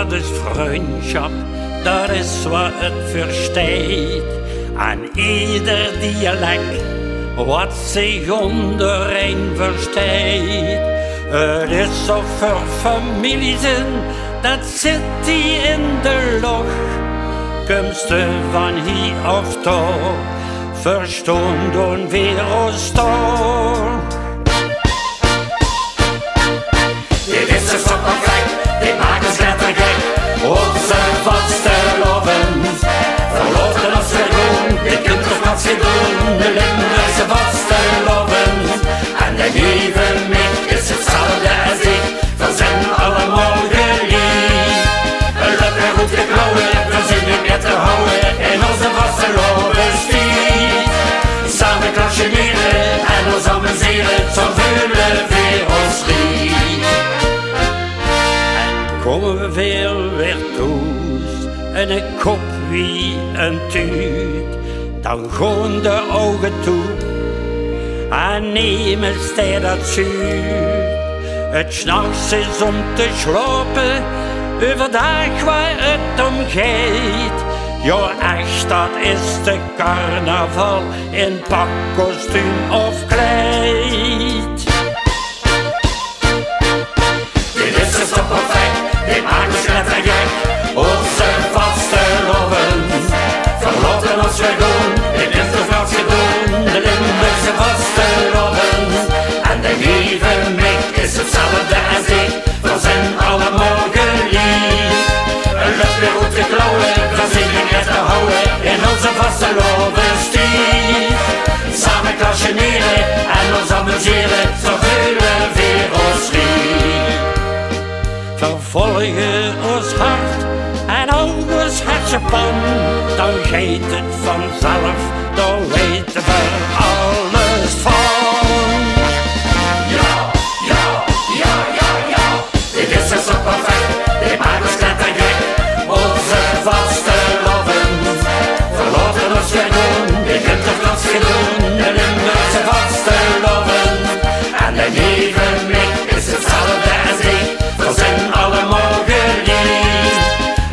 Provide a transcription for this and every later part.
dat is vriendschap, dat is wat het versteekt. Aan ieder dialect wat zich ondereen versteekt. Het is of er familie zijn, dat zit die in de lucht. Komste van hier of daar, verstaan doen weer ons toch. Dit is de sokkelgek, dit maakt ons lettergek. Onze vaste lovens, verloofden als we doen, dit kunt toch wat ze doen. De Limburgse vaste lovens, en de lieve Mick is hetzelfde als ik. We zijn allemaal geliefd. Een lekker goed geklauwen, we zijn nu meer te houden in onze vaste lovens stiet. Samen klasjeneren en ons amuseren, zo vullen we ons lief. Komen we veel weer thuis en een kop wie een tuut, dan gaan de ogen toe en nemen zij dat zuur. Het s'nachts is om te slapen, overdag waar het om gaat. Ja echt, dat is de carnaval in pak, kostuum of kleed. Dit is de stopperfek, dit maakt ons lettergek. Onze vaste lovens, verloofden als we doen, dit is toch wat ze doen. De Limburgse vaste lovens, en de lieve Mick is hetzelfde als ik. We zijn allemaal geliefd. Een lucht weer goed te klauwen, we zijn nu net te houden in onze vaste lovens stiet. Samen klasjeneren en ons amuseren, zo vullen weer ons lief. Vervolgen ons hart en ons hersenpan, dan gaat het vanzelf, dan weten we alles van. Ja, ja, ja, ja, ja, dit is zo perfect, dit maakt ons lettergek. Onze vaste lovens, verloofden als we doen, dit kunt toch wat ze doen. De Limburgse vaste lovens, en de lieve Mick is hetzelfde als ik. We zijn allemaal geliefd.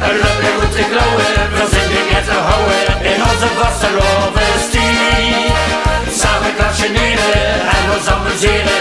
Een lekker goed te klauwen, we zijn nu net te houden in onze vaste lovens stiet. Samen klasjeneren en ons amuseren.